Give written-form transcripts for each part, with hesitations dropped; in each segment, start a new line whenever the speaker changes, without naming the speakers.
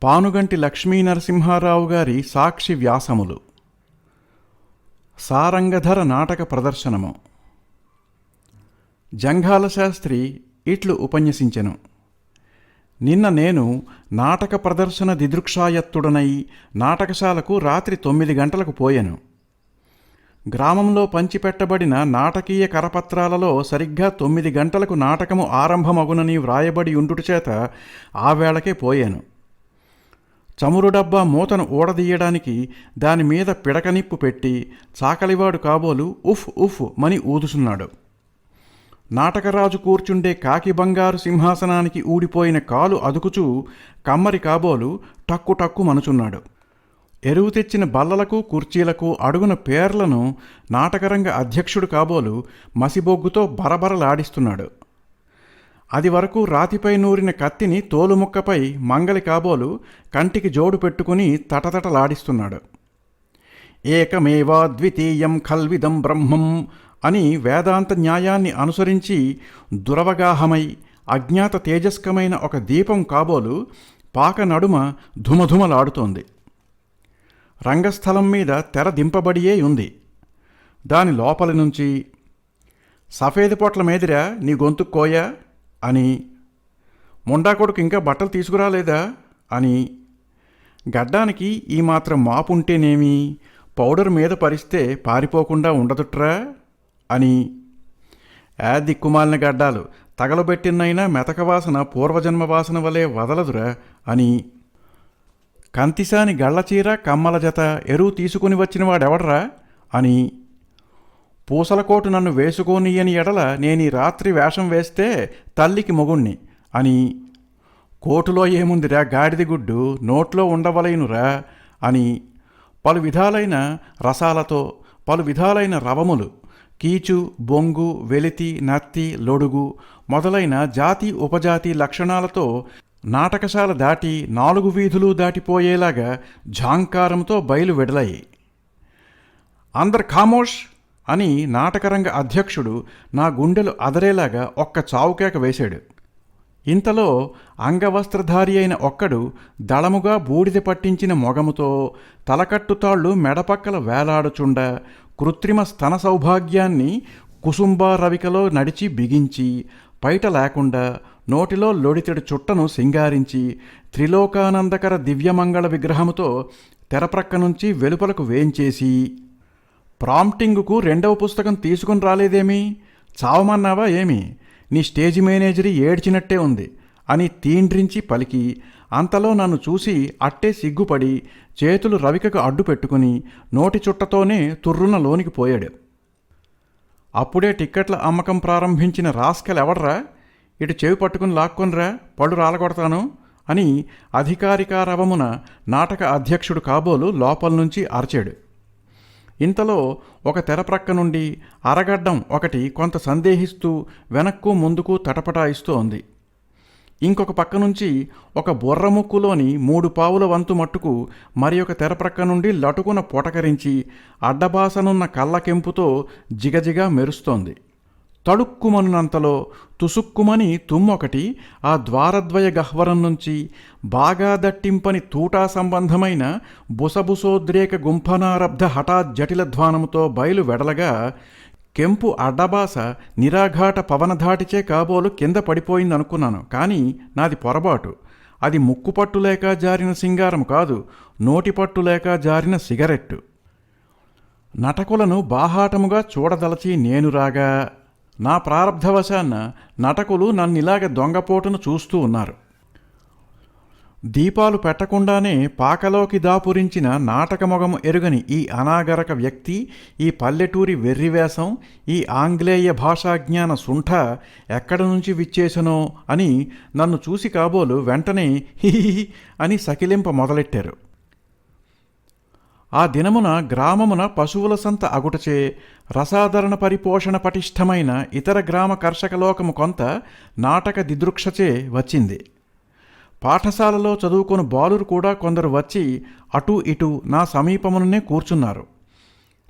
పానుగంటి లక్ష్మీనరసింహారావు గారి సాక్షి వ్యాసములు. సారంగధర నాటక ప్రదర్శనము. జంఘాల శాస్త్రి ఇట్లు ఉపన్యసించెను. నిన్న నేను నాటక ప్రదర్శన దిదృక్షాయత్తుడనై నాటకశాలకు రాత్రి 9 గంటలకు పోయెను. గ్రామంలో పంచిపెట్టబడిన నాటకీయ కరపత్రాలలో సరిగ్గా 9 గంటలకు నాటకము ఆరంభమగునని వ్రాయబడి ఉండుటచేత ఆ వేళకే పోయాను. చమురు డబ్బా మూతను ఊడదీయడానికి దానిమీద పిడకనిప్పు పెట్టి చాకలివాడు కాబోలు ఉఫ్ ఉఫ్ మని ఊదుచున్నాడు. నాటకరాజు కూర్చుండే కాకి బంగారు సింహాసనానికి ఊడిపోయిన కాలు అదుకుచూ కమ్మరి కాబోలు టక్కు టక్కు మనుచున్నాడు. ఎరువు తెచ్చిన బల్లలకు కుర్చీలకు అడుగున పేర్లను నాటకరంగ అధ్యక్షుడు కాబోలు మసిబొగ్గుతో బరబరలాడిస్తున్నాడు. అది వరకు రాతిపై నూరిన కత్తిని తోలుముక్కపై మంగలి కాబోలు కంటికి జోడు పెట్టుకుని తటతటలాడిస్తున్నాడు. ఏకమేవాద్వితీయం ఖల్విదం బ్రహ్మం అని వేదాంత న్యాయాన్ని అనుసరించి దురవగాహమై అజ్ఞాత తేజస్కమైన ఒక దీపం కాబోలు పాక నడుమ ధుమధుమలాడుతోంది. రంగస్థలం మీద తెర దింపబడియే ఉంది. దాని లోపలి నుంచి సఫేది పొట్ల మీదిరా నీ గొంతు కోయా అని, ముండా కొడుకు ఇంకా బట్టలు తీసుకురాలేదా అని, గడ్డానికి ఈ మాత్రం మాపుంటేనేమి పౌడర్ మీద పరిస్తే పారిపోకుండా ఉండదుట్రా అని, దిక్కుమాలిన గడ్డాలు తగలబెట్టినైనా మెతకవాసన పూర్వజన్మ వాసన వలె వదలదురా అని, కంతిసాని గళ్లచీర కమ్మల జత ఎరువు తీసుకుని వచ్చిన వాడెవడరా అని, పూసలకోటు నన్ను వేసుకోనియని ఎడల నేనీ రాత్రి వేషం వేస్తే తల్లికి మొగుణ్ణి అని, కోటులో ఏముందిరా గాడిది గుడ్డు నోట్లో ఉండవలైనురా అని, పలు విధాలైన రసాలతో పలు విధాలైన రవములు కీచు బొంగు వెలితి నత్తి లొడుగు మొదలైన జాతి ఉపజాతి లక్షణాలతో నాటకశాల దాటి 4 వీధులు దాటిపోయేలాగా ఝాంకారంతో బయలు వెడలాయి. అందరు ఖామోష్ అని నాటకరంగ అధ్యక్షుడు నా గుండెలు అదరేలాగా ఒక్క చావుకేక వేశాడు. ఇంతలో అంగవస్త్రధారి అయిన ఒక్కడు దళముగా బూడిద పట్టించిన మొగముతో తలకట్టుతాళ్లు మెడపక్కల వేలాడుచుండ కృత్రిమ స్తన సౌభాగ్యాన్ని కుసుంబారవికలో నడిచి బిగించి పైట లేకుండా నోటిలో లొడితెడు చుట్టను సింగారించి త్రిలోకానందకర దివ్యమంగళ విగ్రహముతో తెరప్రక్క నుంచి వెలుపలకు వేంచేసి, ప్రాంప్టింగుకు 2వ పుస్తకం తీసుకుని రాలేదేమి, చావమన్నావా ఏమి, నీ స్టేజ్ మేనేజరీ ఏడ్చినట్టే ఉంది అని తీండ్రించి పలికి, అంతలో నన్ను చూసి అట్టే సిగ్గుపడి చేతులు రవికకు అడ్డు పెట్టుకుని నోటి చుట్టతోనే తుర్రున లోనికి పోయాడు. అప్పుడే టిక్కెట్ల అమ్మకం ప్రారంభించిన రాస్కెలెవడ్రా, ఇటు చెవి పట్టుకుని లాక్కొనిరా పళ్ళు రాలగొడతాను అని అధికారికారవమున నాటక అధ్యక్షుడు కాబోలు లోపల నుంచి అరచాడు. ఇంతలో ఒక తెర ప్రక్క నుండి అరగడ్డం ఒకటి కొంత సందేహిస్తూ వెనక్కు ముందుకు తటపటాయిస్తూ ఉంది. ఇంకొక పక్క నుంచి ఒక బొర్రముక్కులోని 3 పావుల వంతు మట్టుకు మరి ఒక తెర ప్రక్క నుండి లటుకున పొటకరించి అడ్డబాసనున్న కళ్ళకెంపుతో జిగజిగా మెరుస్తోంది. తడుక్కుమనునంతలో తుసుక్కుమని తుమ్మొకటి ఆ ద్వారద్వయ గహ్వరం నుంచి బాగా దట్టింపని తూటా సంబంధమైన బుసబుసోద్రేక గుంఫనారబ్ధ హఠాత్ జటిల ధ్వానముతో బయలు వెడలగా కెంపు అడ్డబాస నిరాఘాట పవనధాటిచే కాబోలు కింద పడిపోయిందనుకున్నాను. కానీ నాది పొరబాటు. అది ముక్కుపట్టు లేక జారిన సింగారం కాదు, నోటిపట్టు లేక జారిన సిగరెట్టు. నటకులను బాహాటముగా చూడదలచి నేను రాగా నా ప్రారబ్ధవశాన్న నటకులు నన్నిలాగ దొంగపోటును చూస్తూ ఉన్నారు. దీపాలు పెట్టకుండానే పాకలోకి దాపురించిన నాటకమొగము ఎరుగని ఈ అనాగరక వ్యక్తి, ఈ పల్లెటూరి వెర్రివేషం, ఈ ఆంగ్లేయ భాషాజ్ఞాన సుంఠ ఎక్కడి నుంచి విచ్చేసనో అని నన్ను చూసి కాబోలు వెంటనే హిహిహి అని సకిలింప మొదలెట్టారు. ఆ దినమున గ్రామమున పశువుల సంత అగుటచే రసాదరణ పరిపోషణ పటిష్టమైన ఇతర గ్రామ కర్షకలోకము కొంత నాటక దిదృక్షచే వచ్చింది. పాఠశాలలో చదువుకొని బాలురు కూడా కొందరు వచ్చి అటూ ఇటూ నా సమీపముననే కూర్చున్నారు.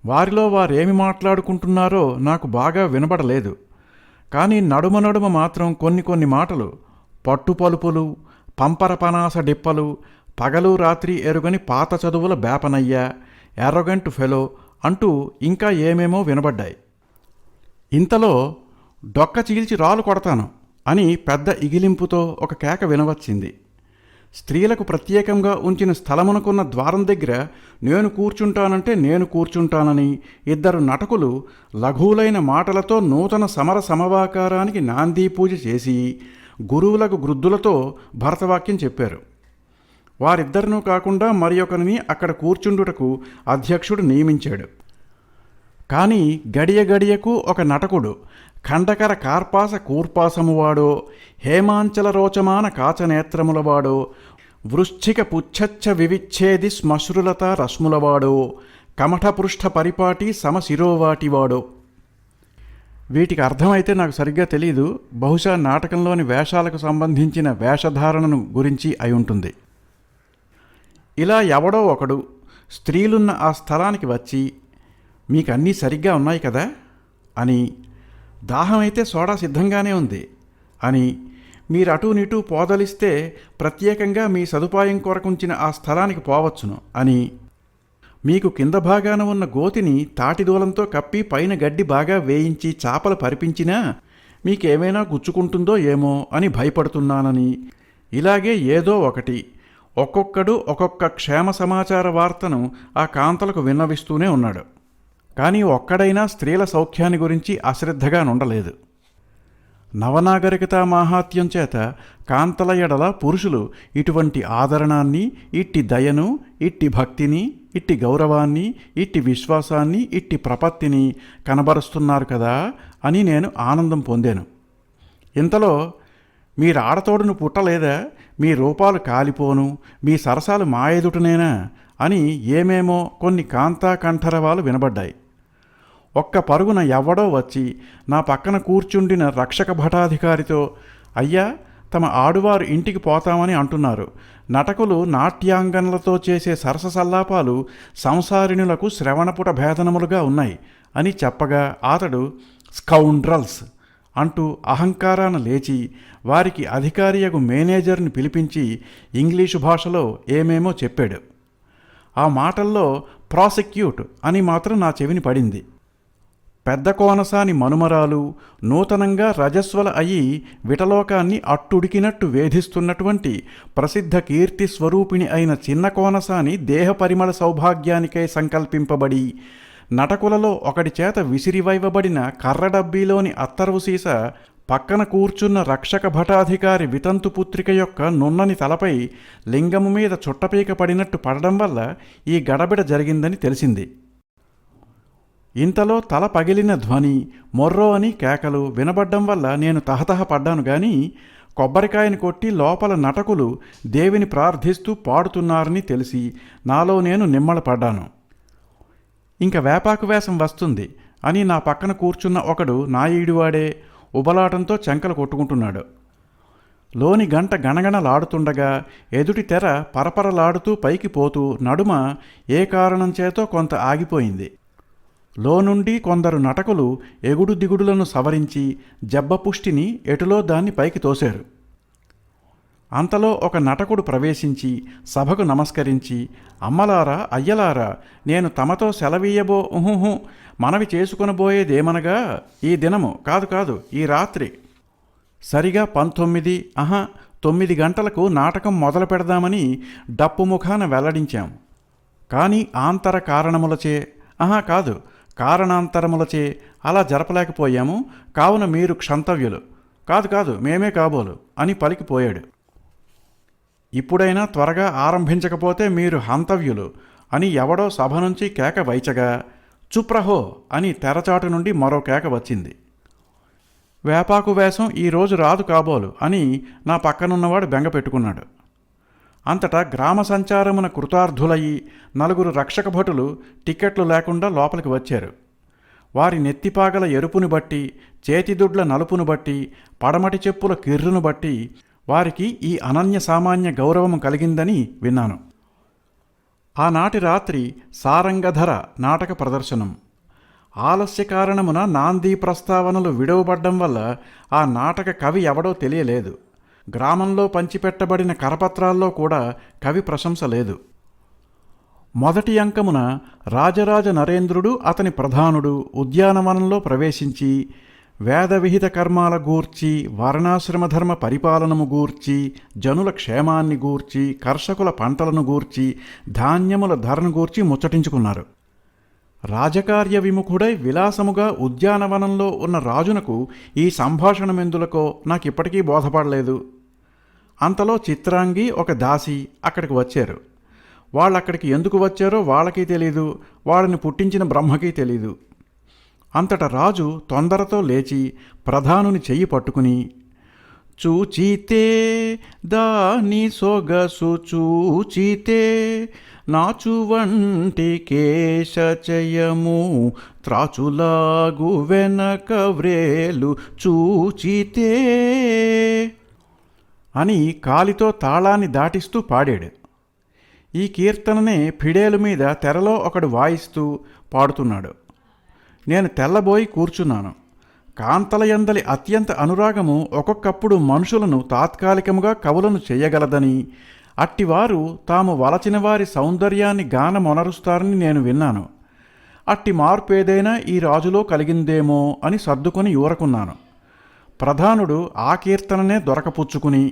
వారిలో వారేమి మాట్లాడుకుంటున్నారో నాకు బాగా వినబడలేదు. కానీ నడుమ మాత్రం కొన్ని మాటలు పట్టుపలుపులు, పంపరపనాస డిప్పలు, పగలు రాత్రి ఎరుగని పాత చదువుల బేపనయ్య, ఎర్రగంటు ఫెలో అంటూ ఇంకా ఏమేమో వినబడ్డాయి. ఇంతలో డొక్క చీల్చి రాలు కొడతాను అని పెద్ద ఇగిలింపుతో ఒక కేక వినవచ్చింది. స్త్రీలకు ప్రత్యేకంగా ఉంచిన స్థలమునకున్న ద్వారం దగ్గర నేను కూర్చుంటానంటే నేను కూర్చుంటానని ఇద్దరు నటకులు లఘువులైన మాటలతో నూతన సమర సమవాకారానికి నాందీ పూజ చేసి గురువులకు గృద్ధులతో భరతవాక్యం చెప్పారు. వారిద్దరినూ కాకుండా మరి ఒకరిని అక్కడ కూర్చుండుటకు అధ్యక్షుడు నియమించాడు. కానీ గడియ గడియకు ఒక నటకుడు ఖండకర కార్పాస కూర్పాసమువాడో, హేమాంచల రోచమాన కాచనేత్రములవాడో, వృశ్చిక పుచ్చచ్చ వివిచ్ఛేది శ్మశ్రులత రశ్ములవాడో, కమఠపృష్ఠ పరిపాటి సమశిరోవాటివాడో. వీటికి అర్థమైతే నాకు సరిగ్గా తెలీదు. బహుశా నాటకంలోని వేషాలకు సంబంధించిన వేషధారణను గురించి అయి ఉంటుంది. ఇలా ఎవడో ఒకడు స్త్రీలున్న ఆ స్థలానికి వచ్చి, మీకన్నీ సరిగ్గా ఉన్నాయి కదా అని, దాహమైతే సోడా సిద్ధంగానే ఉంది అని, మీరు అటూనిటూ పోదలిస్తే ప్రత్యేకంగా మీ సదుపాయం కొరకుంచిన ఆ స్థలానికి పోవచ్చును అని, మీకు కింద భాగాన ఉన్న గోతిని తాటిదూలంతో కప్పి పైన గడ్డి బాగా వేయించి చాపలు పరిపించినా మీకేమైనా గుచ్చుకుంటుందో ఏమో అని భయపడుతున్నానని, ఇలాగే ఏదో ఒకటి ఒక్కొక్కడు ఒక్కొక్క క్షేమ సమాచార వార్తను ఆ కాంతలకు విన్నవిస్తూనే ఉన్నాడు. కానీ ఒక్కడైనా స్త్రీల సౌఖ్యాన్ని గురించి అశ్రద్ధగా నుండలేదు. నవనాగరికతా మాహాత్యం చేత కాంతల ఎడల పురుషులు ఇటువంటి ఆదరణాన్ని, ఇట్టి దయను, ఇట్టి భక్తిని, ఇట్టి గౌరవాన్ని, ఇట్టి విశ్వాసాన్ని, ఇట్టి ప్రపత్తిని కనబరుస్తున్నారు కదా అని నేను ఆనందం పొందాను. ఇంతలో మీరు ఆడతోడును పుట్టలేదా, మీ రూపాలు కాలిపోను, మీ సరసాలు మా ఎదుటనేనా అని ఏమేమో కొన్ని కాంతా కంఠరవాలు వినబడ్డాయి. ఒక్క పరుగున ఎవ్వడో వచ్చి నా పక్కన కూర్చుండిన రక్షక భటాధికారితో, అయ్యా తమ ఆడువారు ఇంటికి పోతామని అంటున్నారు, నటకులు నాట్యాంగనలతో చేసే సరస సల్లాపాలు సంసారిణులకు శ్రవణపుట భేదనములుగా ఉన్నాయి అని చెప్పగా అతడు స్కౌండ్రల్స్ అంటూ అహంకారాన లేచి వారికి అధికారియగు మేనేజర్ని పిలిపించి ఇంగ్లీషు భాషలో ఏమేమో చెప్పాడు. ఆ మాటల్లో ప్రాసిక్యూట్ అని మాత్రం నా చెవిని పడింది. పెద్ద కోనసాని మనుమరాలు నూతనంగా రజస్వల అయి విటలోకాన్ని అట్టుడికినట్టు వేధిస్తున్నటువంటి ప్రసిద్ధ కీర్తి స్వరూపిణి అయిన చిన్న కోనసాని దేహ పరిమళ సౌభాగ్యానికై సంకల్పింపబడి నటకులలో ఒకడి చేత విసిరివైవబడిన కర్రడబ్బీలోని అత్తరువు సీస పక్కన కూర్చున్న రక్షక భటాధికారి వితంతుపుత్రిక యొక్క నున్నని తలపై లింగము మీద చుట్టపీక పడినట్టు పడడం వల్ల ఈ గడబిడ జరిగిందని తెలిసింది. ఇంతలో తల పగిలిన ధ్వని, మొర్రో అని కేకలు వినబడ్డం వల్ల నేను తహతహ పడ్డాను గాని, కొబ్బరికాయని కొట్టి లోపల నటకులు దేవిని ప్రార్థిస్తూ పాడుతున్నారని తెలిసి నాలో నేను నిమ్మళపడ్డాను. ఇంక వేపాకు వేషం వస్తుంది అని నా పక్కన కూర్చున్న ఒకడు నా ఈడివాడే ఉబలాటంతో చెంకలు కొట్టుకుంటున్నాడు. లోని గంట గణగణలాడుతుండగా ఎదుటి తెర పరపరలాడుతూ పైకి పోతూ నడుమ ఏ కారణం చేతో కొంత ఆగిపోయింది. లోనుండి కొందరు నటకులు ఎగుడు దిగుడులను సవరించి జబ్బపుష్టిని ఎటులో దాన్ని పైకి తోశారు. అంతలో ఒక నటకుడు ప్రవేశించి సభకు నమస్కరించి, అమ్మలారా అయ్యలారా, నేను తమతో సెలవీయబో మనవి చేసుకొనబోయేదేమనగా ఈ దినము కాదు ఈ రాత్రి సరిగా 9 గంటలకు నాటకం మొదలు పెడదామని డప్పు ముఖాన వెల్లడించాం. కానీ ఆంతర కారణములచే కారణాంతరములచే అలా జరపలేకపోయాము. కావున మీరు క్షంతవ్యులు. కాదు మేమే కాబోలు అని పలికిపోయాడు. ఇప్పుడైనా త్వరగా ఆరంభించకపోతే మీరు హంతవ్యులు అని ఎవడో సభ నుంచి కేక వైచగా, చుప్రహో అని తెరచాటు నుండి మరో కేక వచ్చింది. వేపాకు వేషం ఈరోజు రాదు కాబోలు అని నా పక్కనున్నవాడు బెంగ పెట్టుకున్నాడు. అంతటా గ్రామ సంచారమున కృతార్థులయ్యి 4 రక్షక భటులు టిక్కెట్లు లేకుండా లోపలికి వచ్చారు. వారి నెత్తిపాగల ఎరుపును బట్టి, చేతిదుడ్ల నలుపును బట్టి, పడమటి చెప్పుల కిర్రును బట్టి వారికి ఈ అనన్య సామాన్య గౌరవం కలిగిందని విన్నాను. ఆనాటి రాత్రి సారంగధర నాటక ప్రదర్శనం. ఆలస్య కారణమున నాందీ ప్రస్తావనలు విడవబడ్డం వల్ల ఆ నాటక కవి ఎవడో తెలియలేదు. గ్రామంలో పంచిపెట్టబడిన కరపత్రాల్లో కూడా కవి ప్రశంస లేదు. మొదటి అంకమున రాజరాజ నరేంద్రుడు అతని ప్రధానుడు ఉద్యానవనంలో ప్రవేశించి వేదవిహిత కర్మాల గూర్చి, వర్ణాశ్రమధర్మ పరిపాలనము గూర్చి, జనుల క్షేమాన్ని గూర్చి, కర్షకుల పంటలను గూర్చి, ధాన్యముల ధరను గూర్చి ముచ్చటించుకున్నారు. రాజకార్య విముఖుడై విలాసముగా ఉద్యానవనంలో ఉన్న రాజునకు ఈ సంభాషణమెందులకో నాకిప్పటికీ బోధపడలేదు. అంతలో చిత్రాంగి ఒక దాసి అక్కడికి వచ్చారు. వాళ్ళక్కడికి ఎందుకు వచ్చారో వాళ్ళకి తెలీదు, వాళ్ళని పుట్టించిన బ్రహ్మకి తెలీదు. అంతటా రాజు తొందరతో లేచి ప్రధానుని చెయ్యి పట్టుకుని, చూచితే దాని సొగసు చూచితే నాచువంటి కేశచయము త్రాచులాగు వెనక వ్రేలు చూచితే అని కాలితో తాళాన్ని దాటిస్తూ పాడాడు. ఈ కీర్తననే ఫిడేలు మీద తెరలో ఒకడు వాయిస్తూ పాడుతున్నాడు. నేను తెల్లబోయి కూర్చున్నాను. కాంతలయందలి అత్యంత అనురాగము ఒక్కొక్కప్పుడు మనుషులను తాత్కాలికముగా కవులను చేయగలదని, అట్టివారు తాము వలచిన వారి సౌందర్యాన్ని గానమొనరుస్తారని నేను విన్నాను. అట్టి మార్పేదైనా ఈ రాజులో కలిగిందేమో అని సర్దుకొని ఊరకున్నాను. ప్రధానుడు ఆ కీర్తననే దొరకపుచ్చుకుని,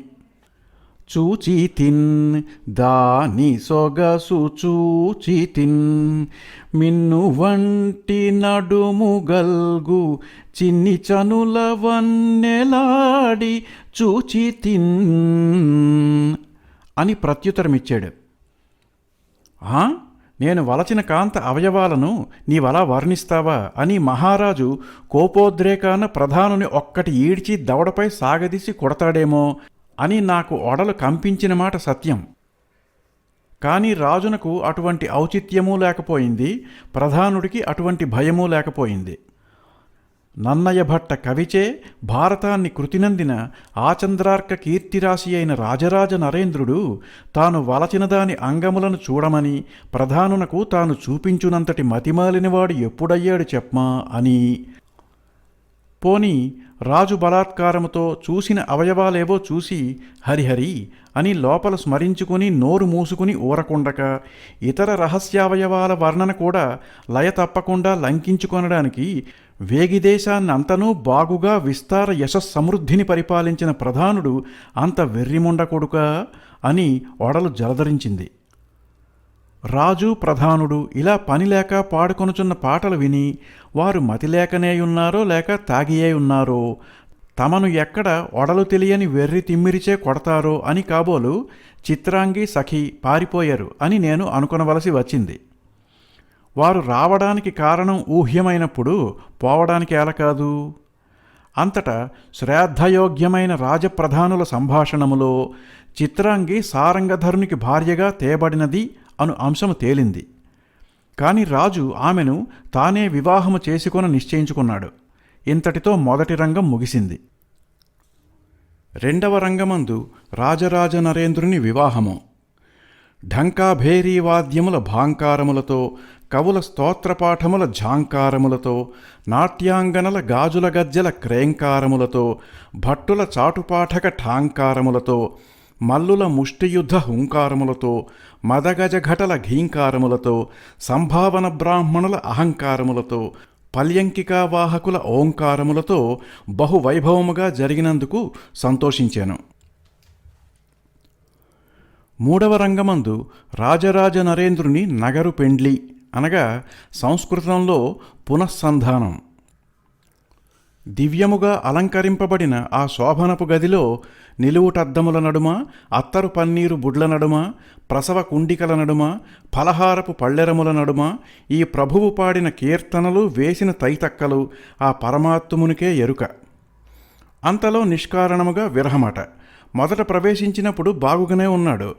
చూచితిన్ దాని సొగసు చూచితిన్ మిన్ను వంటి నడుము గల్గు చిన్ని చనుల వన్నెలాడి చూచితిన్ అని ప్రత్యుత్తరమిచ్చాడు. నేను వలచిన కాంత అవయవాలను నీవలా వర్ణిస్తావా అని మహారాజు కోపోద్రేకాన ప్రధానుని ఒక్కటి ఈడ్చి దవడపై సాగదీసి కొడతాడేమో అని నాకు ఒడలు కంపించిన మాట సత్యం. కానీ రాజునకు అటువంటి ఔచిత్యమూ లేకపోయింది, ప్రధానుడికి అటువంటి భయమూ లేకపోయింది. నన్నయ భట్ట కవిచే భారతాన్ని కృతినందిన ఆచంద్రార్క కీర్తిరాశి అయిన రాజరాజ నరేంద్రుడు తాను వలచిన దాని అంగములను చూడమని ప్రధానునకు తాను చూపించునంతటి మతిమాలినవాడు ఎప్పుడయ్యాడు చెప్పమా అని. పోనీ రాజు బలాత్కారముతో చూసిన అవయవాలేవో చూసి హరిహరి అని లోపల స్మరించుకుని నోరు మూసుకుని ఊరకుండక ఇతర రహస్యావయవాల వర్ణన కూడా లయ తప్పకుండా లంకించుకొనడానికి వేగిదేశాన్నంతనూ బాగుగా విస్తార యశస్సమృద్ధిని పరిపాలించిన ప్రధానుడు అంత వెర్రిముండ కొడుకా అని ఒడలు జలధరించింది. రాజు ప్రధానుడు ఇలా పనిలేక పాడుకొనుచున్న పాటలు విని వారు మతిలేకనేయున్నారో లేక తాగియే ఉన్నారో, తమను ఎక్కడ ఒడలు తెలియని వెర్రి తిమ్మిరిచే కొడతారో అని కాబోలు చిత్రాంగి సఖి పారిపోయారు అని నేను అనుకొనవలసి వచ్చింది. వారు రావడానికి కారణం ఊహ్యమైనప్పుడు పోవడానికి ఎలా కాదు? అంతటా శ్రాద్ధయోగ్యమైన రాజప్రధానుల సంభాషణములో చిత్రాంగి సారంగధరునికి భార్యగా తేబడినది అను అంశము తేలింది. కాని రాజు ఆమెను తానే వివాహము చేసుకొని నిశ్చయించుకున్నాడు. ఇంతటితో మొదటి రంగం ముగిసింది. రెండవ రంగమందు రాజరాజ నరేంద్రుని వివాహము. ఢంకాభేరీ వాద్యముల భాంకారములతో, కవుల స్తోత్రపాఠముల ఝాంకారములతో, నాట్యాంగనల గాజుల గజ్జల క్రేంకారములతో, భట్టుల చాటుపాఠక ఠాంకారములతో, మల్లుల ముష్టియుద్ధ హుంకారములతో, మదగజఘటల ఘీంకారములతో, సంభావన బ్రాహ్మణుల అహంకారములతో, పల్యంకికావాహకుల ఓంకారములతో బహువైభవముగా జరిగినందుకు సంతోషించాను. మూడవ రంగమందు రాజరాజ నరేంద్రుని నగరు పెండ్లి అనగా సంస్కృతంలో పునఃసంధానం. దివ్యముగా అలంకరింపబడిన ఆ శోభనపు గదిలో నిలువుటద్దముల నడుమ, అత్తరు పన్నీరు బుడ్ల నడుమ, ప్రసవ కుండికల నడుమ, ఫలహారపు పళ్ళెరముల నడుమ ఈ ప్రభువు పాడిన కీర్తనలు, వేసిన తైతక్కలు ఆ పరమాత్మునికే ఎరుక. అంతలో నిష్కారణముగా విరహమట. మొదట ప్రవేశించినప్పుడు బాగుగానే ఉన్నాడు.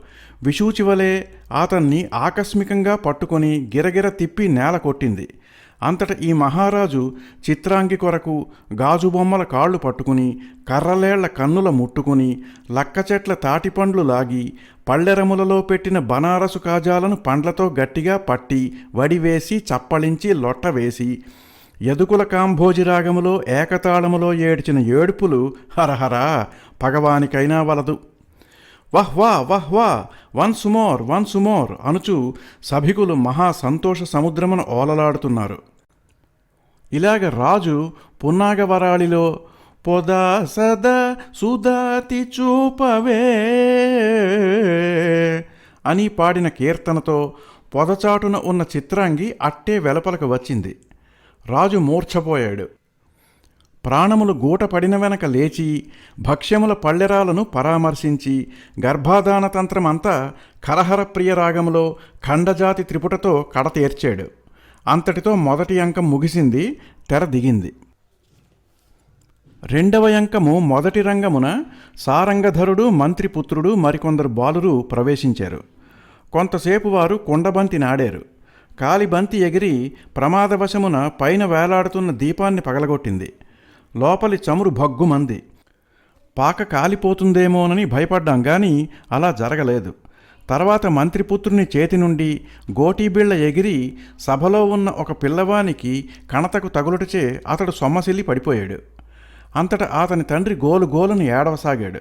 విషూచివలే అతన్ని ఆకస్మికంగా పట్టుకొని గిరగిర తిప్పి నేల కొట్టింది. అంతట ఈ మహారాజు చిత్రాంగి కొరకు గాజుబొమ్మల కాళ్ళు పట్టుకుని, కర్రలేళ్ల కన్నుల ముట్టుకుని, లక్కచెట్ల తాటిపండ్లు లాగి, పళ్ళెరములలో పెట్టిన బనారసు కాజాలను పండ్లతో గట్టిగా పట్టి, వడివేసి, చప్పళించి, లొట్టవేసి, యదుకుల కాంభోజి రాగములో ఏకతాళములో ఏడ్చిన ఏడుపులు హరహరా పగవానికైనా వలదు. వహ్వా వహ్వా వన్స్ మోర్ అనుచు సభికులు మహా సంతోష సముద్రమున ఓలలాడుతున్నారు. ఇలాగ రాజు పున్నాగవరాళిలో పొదా సదా సుదాతి చూపవే అని పాడిన కీర్తనతో పొదచాటున ఉన్న చిత్రాంగి అట్టే వెలపలకు వచ్చింది. రాజు మూర్ఛపోయాడు. ప్రాణములు గూట పడిన వెనక లేచి భక్ష్యముల పళ్ళెరాలను పరామర్శించి గర్భాధాన తంత్రమంతా కరహర ప్రియ రాగములో ఖండజాతి త్రిపుటతో కడతేర్చాడు. అంతటితో మొదటి అంకం ముగిసింది, తెర దిగింది. రెండవ అంకము మొదటి రంగమున సారంగధరుడు, మంత్రిపుత్రుడు, మరికొందరు బాలురు ప్రవేశించారు. కొంతసేపు వారు కుండబంతి నాడారు. కాలిబంతి ఎగిరి ప్రమాదవశమున పైన వేలాడుతున్న దీపాన్ని పగలగొట్టింది. లోపలి చమురు భగ్గుమంది. పాక కాలిపోతుందేమోనని భయపడ్డాం గాని అలా జరగలేదు. తర్వాత మంత్రిపుత్రుని చేతి నుండి గోటీబిళ్ళ ఎగిరి సభలో ఉన్న ఒక పిల్లవానికి కణతకు తగులుటచే అతడు సొమ్మసిల్లి పడిపోయాడు. అంతటా అతని తండ్రి గోలుగోలును ఏడవసాగాడు.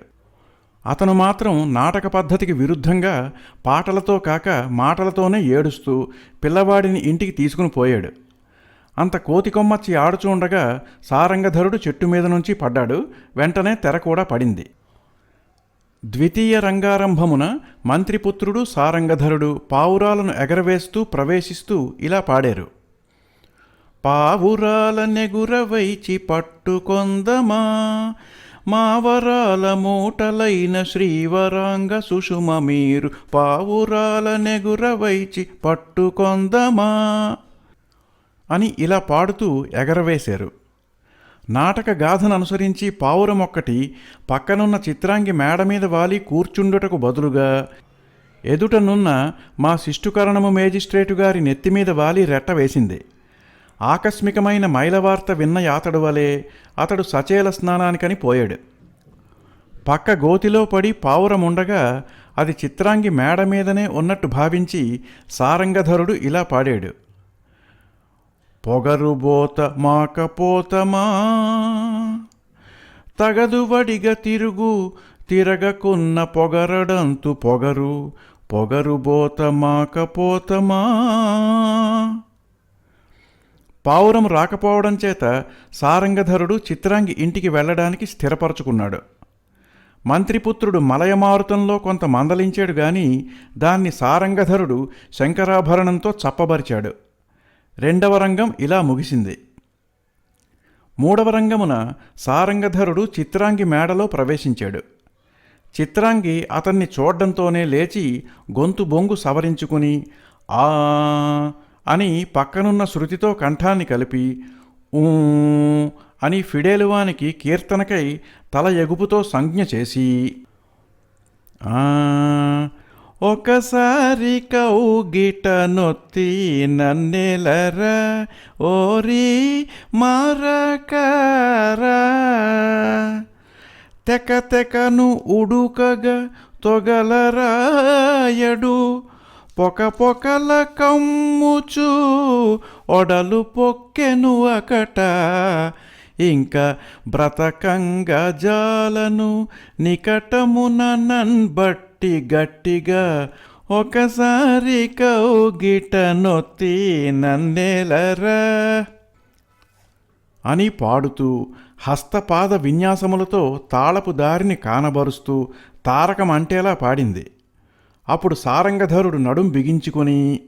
అతను మాత్రం నాటక పద్ధతికి విరుద్ధంగా పాటలతో కాక మాటలతోనే ఏడుస్తూ పిల్లవాడిని ఇంటికి తీసుకుని పోయాడు. అంత కోతికొమ్మచ్చి ఆడుచూండగా సారంగధరుడు చెట్టు మీద నుంచి పడ్డాడు. వెంటనే తెర కూడా పడింది. ద్వితీయ రంగారంభమున మంత్రిపుత్రుడు, సారంగధరుడు పావురాలను ఎగరవేస్తూ ప్రవేశిస్తూ ఇలా పాడారు. పావురాల నెగురవైచి పట్టుకొందమా మావరాల మూటలైన శ్రీవరాంగ సుషుమ మీరు పావురాల నెగురవైచి పట్టుకొందమా అని ఇలా పాడుతూ ఎగరవేశారు. నాటక గాథను అనుసరించి పావురం ఒక్కటి పక్కనున్న చిత్రాంగి మేడ మీద వాలి కూర్చుండుటకు బదులుగా ఎదుటనున్న మా శిష్టుకరణము మేజిస్ట్రేటు గారి నెత్తిమీద వాలి రెట్ట వేసింది. ఆకస్మికమైన మైలవార్త విన్న యాతడు వలె అతడు సచేల స్నానానికని పోయాడు. పక్క గోతిలో పడి పావురముండగా అది చిత్రాంగి మేడ మీదనే ఉన్నట్టు భావించి సారంగధరుడు ఇలా పాడాడు. పొగరుబోత మాకపోతమా తగదువడిగ తిరగకున్న పొగరడంతు పొగరు పొగరుబోత మాకపోతమా. పావురం రాకపోవడం చేత సారంగధరుడు చిత్రాంగి ఇంటికి వెళ్ళడానికి స్థిరపరచుకున్నాడు. మంత్రిపుత్రుడు మలయమారుతంలో కొంత మందలించాడు గాని దాన్ని సారంగధరుడు శంకరాభరణంతో చప్పబరిచాడు. రెండవ రంగం ఇలా ముగిసింది. మూడవ రంగమున సారంగధరుడు చిత్రాంగి మేడలో ప్రవేశించాడు. చిత్రాంగి అతన్ని చూడ్డంతోనే లేచి గొంతు బొంగు సవరించుకుని ఆ అని పక్కనున్న శృతితో కంఠాన్ని కలిపి ఊ అని ఫిడేలువానికి కీర్తనకై తల ఎగుపుతో సంజ్ఞ చేసి ఒకసారి కౌగిట నొత్తి నన్నెలరా ఓరి మరకరా తెక తెకను ఉడుకగా తొగలరాయడు పొక పొకల కమ్ముచు ఒడలు పొక్కెను అకట ఇంకా బ్రతకంగా జాలను నికటమున నన్బట్టి గట్టిగా ఒకసారి కౌగిట నొత్తి నన్నెలరా అని పాడుతూ హస్తపాద విన్యాసములతో తాళపు దారిని కానబరుస్తూ తారకమంటేలా పాడింది. అప్పుడు సారంగధరుడు నడుం బిగించుకొని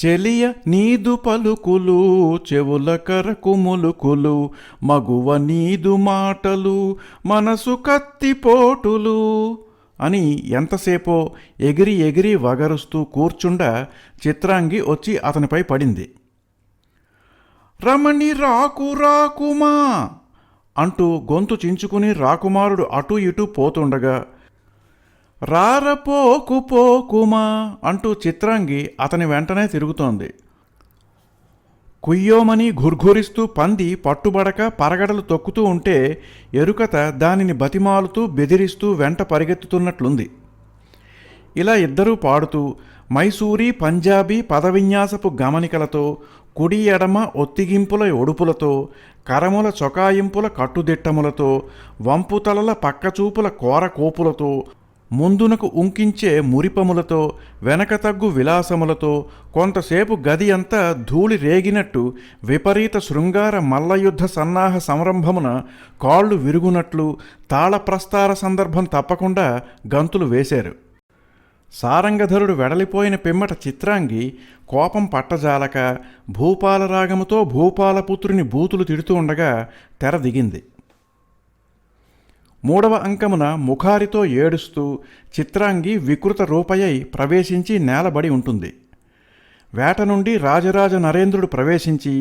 చెలియ నీదు పలుకులు చెవుల కరకు ములుకులు మగువ నీదు మాటలు మనసు కత్తిపోటులు అని ఎంతసేపో ఎగిరి ఎగిరి వగరుస్తూ కూర్చుండా చిత్రాంగి వచ్చి అతనిపై పడింది. రమణి రాకు రాకుమా అంటూ గొంతు చించుకుని రాకుమారుడు అటూ ఇటూ పోతుండగా రారపోకు పోకుమా అంటూ చిత్రాంగి అతని వెంటనే తిరుగుతోంది. కుయ్యోమని ఘుర్ఘురిస్తూ పంది పట్టుబడక పరగడలు తొక్కుతూ ఉంటే ఎరుకత దానిని బతిమాలుతూ బెదిరిస్తూ వెంట పరిగెత్తుతున్నట్లుంది. ఇలా ఇద్దరూ పాడుతూ మైసూరీ పంజాబీ పదవిన్యాసపు గమనికలతో కుడి ఎడమ ఒత్తిగింపుల ఒడుపులతో, కరముల చొకాయింపుల కట్టుదిట్టములతో, వంపుతలల పక్కచూపుల కోరకోపులతో, ముందునకు ఉంకించే మురిపములతో, వెనక తగ్గు విలాసములతో, కొంతసేపు గది అంతా ధూళి రేగినట్టు విపరీత శృంగార మల్లయుద్ధ సన్నాహ సంరంభమున కాళ్ళు విరుగునట్లు తాళప్రస్తార సందర్భం తప్పకుండా గంతులు వేశారు. సారంగధరుడు వెడలిపోయిన పిమ్మట చిత్రాంగి కోపం పట్టజాలక భూపాలరాగముతో భూపాలపుత్రుని బూతులు తిడుతూ ఉండగా తెర దిగింది. 3వ అంకమున ముఖారితో ఏడుస్తూ చిత్రాంగి వికృత రూపయై ప్రవేశించి నేలబడి ఉంటుంది. వేట నుండి రాజరాజ నరేంద్రుడు ప్రవేశించి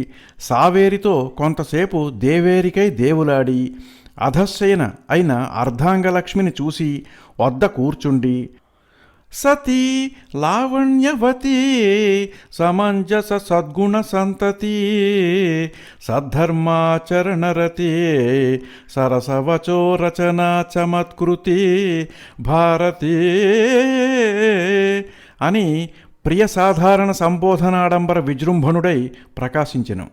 సావేరితో కొంతసేపు దేవేరికై దేవులాడి అధశయన అయిన అర్ధాంగలక్ష్మిని చూసి వద్ద కూర్చుండి, సతీ లావణ్యవతీ సమంజస సద్గుణ సంతతి సద్ధర్మాచరణరతి సరసవచో రచనా చమత్కృతి భారతీ అని ప్రియ సాధారణ సంబోధనాడంబర విజృంభణుడై ప్రకాశించెను.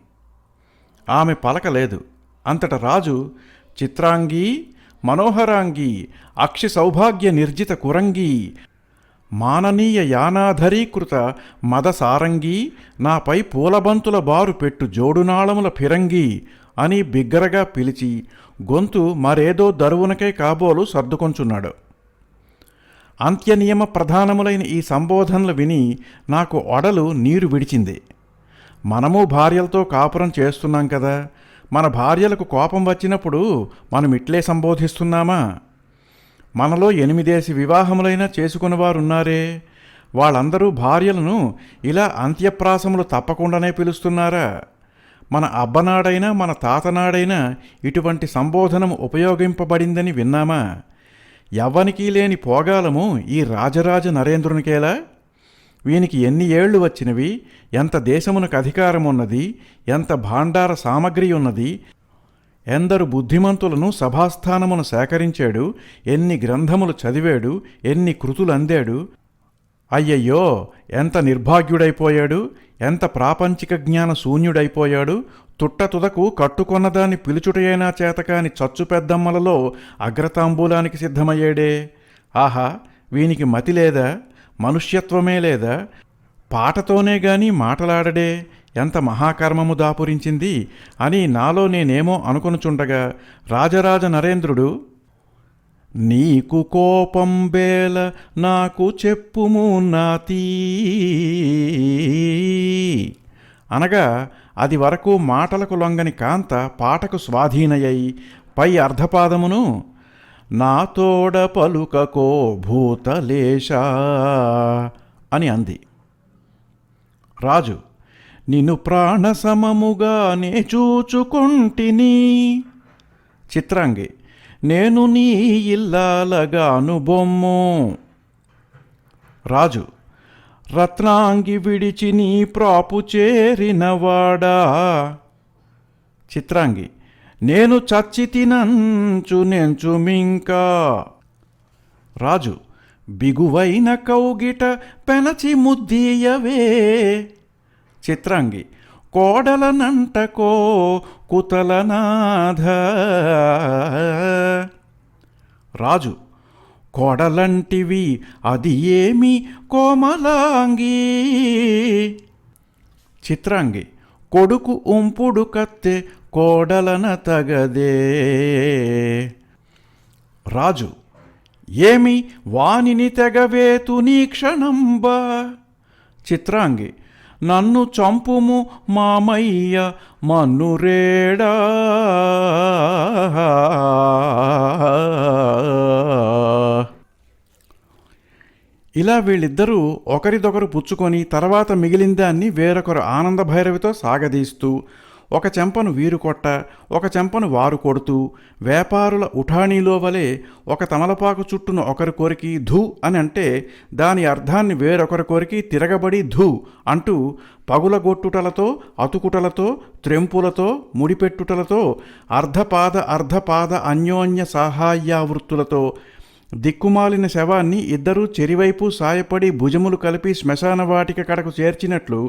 ఆమె పలకలేదు. అంతట రాజు, చిత్రాంగీ మనోహరాంగీ అక్షి సౌభాగ్య నిర్జిత కురంగీ మాననీయ యానాధరీకృత మదసారంగీ నాపై పూలబంతుల బారు పెట్టు జోడునాళముల ఫిరంగీ అని బిగ్గరగా పిలిచి గొంతు మరేదో దరువునకై కాబోలు సర్దుకొంచున్నాడు. అంత్యనియమ ప్రధానములైన ఈ సంబోధనలు విని నాకు ఒడలు నీరు విడిచింది. మనము భార్యలతో కాపురం చేస్తున్నాం కదా, మన భార్యలకు కోపం వచ్చినప్పుడు మనం ఇట్లే సంబోధిస్తున్నామా? మనలో 8 వివాహములైనా చేసుకున్నవారున్నారే, వాళ్ళందరూ భార్యలను ఇలా అంత్యప్రాసములు తప్పకుండానే పిలుస్తున్నారా? మన అబ్బనాడైనా మన తాతనాడైనా ఇటువంటి సంబోధనము ఉపయోగింపబడిందని విన్నామా? ఎవ్వనికీ లేని పోగాలము ఈ రాజరాజ నరేంద్రునికేలా? వీనికి ఎన్ని ఏళ్లు వచ్చినవి, ఎంత దేశమునకు అధికారమున్నది, ఎంత భాండార సామగ్రి ఉన్నది, ఎందరు బుద్ధిమంతులను సభాస్థానమును సేకరించాడు, ఎన్ని గ్రంథములు చదివాడు, ఎన్ని కృతులు అందాడు. అయ్యయ్యో, ఎంత నిర్భాగ్యుడైపోయాడు, ఎంత ప్రాపంచిక జ్ఞాన శూన్యుడైపోయాడు. తుట్టతుదకు కట్టుకొన్నదాన్ని పిలుచుటయైనా చేతకాని చచ్చు పెద్దమ్మలలో అగ్రతాంబూలానికి సిద్ధమయ్యాడే. ఆహా, వీనికి మతి లేదా, మనుష్యత్వమే లేదా? పాటతోనే గాని మాటలాడడే, ఎంత మహాకర్మము దాపురించింది అని నాలో నేనేమో అనుకొనుచుండగా రాజరాజ నరేంద్రుడు, నీకు కోపం బేల నాకు చెప్పుము నాతీ అనగా అది వరకు మాటలకు లొంగని కాంత పాటకు స్వాధీనయ్యి పై అర్ధపాదమును నా తోడ పలుకకో భూతలేశా అని అంది. రాజు, నిన్ను ప్రాణసమముగానే చూచుకొంటిని. చిత్రాంగి, నేను నీ ఇల్లాలగాను బొమ్ము. రాజు, రత్నాంగి విడిచి నీ ప్రాపు చేరినవాడా. చిత్రాంగి, నేను చచ్చితినంచు నెంచుమింకా. రాజు, బిగువైన కౌగిట పెనచి ముద్దీయవే. చిత్రాంగి, కోడలనంటకో కుతలనాథ. రాజు, కోడలంటివి అది ఏమి కోమలాంగి. చిత్రాంగి, కొడుకు ఉంపుడు కత్తె కోడలన తగదే. రాజు, ఏమి వానిని తెగవేతు నీ క్షణంబా. చిత్రాంగి, నన్ను చంపుము మామయ్య మన్నురేడా. ఇలా వీళ్ళిద్దరూ ఒకరిదొకరు పుచ్చుకొని తర్వాత మిగిలిందాన్ని వేరొకరు ఆనందభైరవితో సాగదీస్తూ ఒక చెంపను వీరు కొట్ట, ఒక చెంపను వారు కొడుతూ వ్యాపారుల ఉఠాణీలో వలె ఒక తమలపాకు చుట్టును ఒకరి కొరికి ధూ అని అంటే దాని అర్థాన్ని వేరొకరి కొరికి తిరగబడి ధూ అంటూ పగులగొట్టుటలతో, అతుకుటలతో, త్రెంపులతో, ముడిపెట్టుటలతో, అర్ధపాద అన్యోన్య సాహాయ్యావృత్తులతో దిక్కుమాలిన శవాన్ని ఇద్దరూ చెరివైపు సాయపడి భుజములు కలిపి శ్మశాన వాటిక కడకు చేర్చినట్లు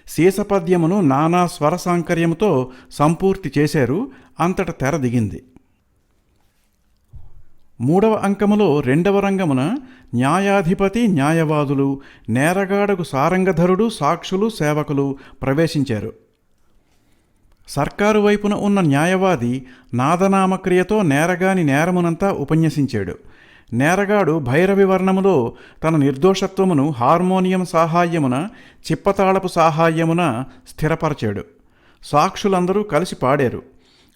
శీసపద్యమును నానా స్వర సాంకర్యముతో సంపూర్తి చేశారు. అంతట తెర దిగింది. 3వ అంకములో 2వ రంగమున న్యాయాధిపతి, న్యాయవాదులు, నేరగాడకు సారంగధరుడు, సాక్షులు, సేవకులు ప్రవేశించారు. సర్కారు వైపున ఉన్న న్యాయవాది నాదనామక్రియతో నేరగాని నేరమునంతా ఉపన్యసించాడు. నేరగాడు భైరవి వర్ణములో తన నిర్దోషత్వమును హార్మోనియం సాహాయ్యమున, చిప్పతాళపు సాహాయ్యమున స్థిరపరచాడు. సాక్షులందరూ కలిసి పాడారు.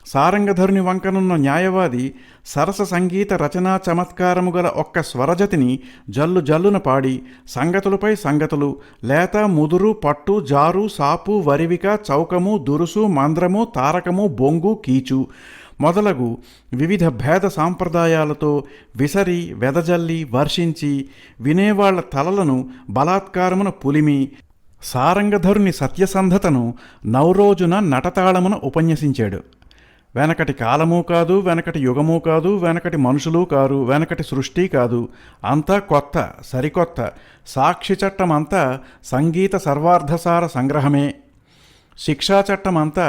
సారంగధరుని వంకనున్న న్యాయవాది సరస సంగీత రచనా చమత్కారము గల ఒక్క స్వరజతిని జల్లు జల్లున పాడి సంగతులపై సంగతులు, లేత, ముదురు, పట్టు, జారు, సాపు, వరివిక, చౌకము, దురుసు, మంద్రము, తారకము, బొంగు, కీచు మొదలగు వివిధ భేద సాంప్రదాయాలతో విసరి, వెదజల్లి, వర్షించి వినేవాళ్ల తలలను బలాత్కారమున పులిమి సారంగధరుని సత్యసంధతను నౌరోజున నటతాళమున ఉపన్యసించాడు. వెనకటి కాలమూ కాదు, వెనకటి యుగమూ కాదు, వెనకటి మనుషులు కారు, వెనకటి సృష్టి కాదు, అంతా కొత్త, సరికొత్త. సాక్షి చట్టమంతా సంగీత సర్వార్థసార సంగ్రహమే. శిక్షా చట్టమంతా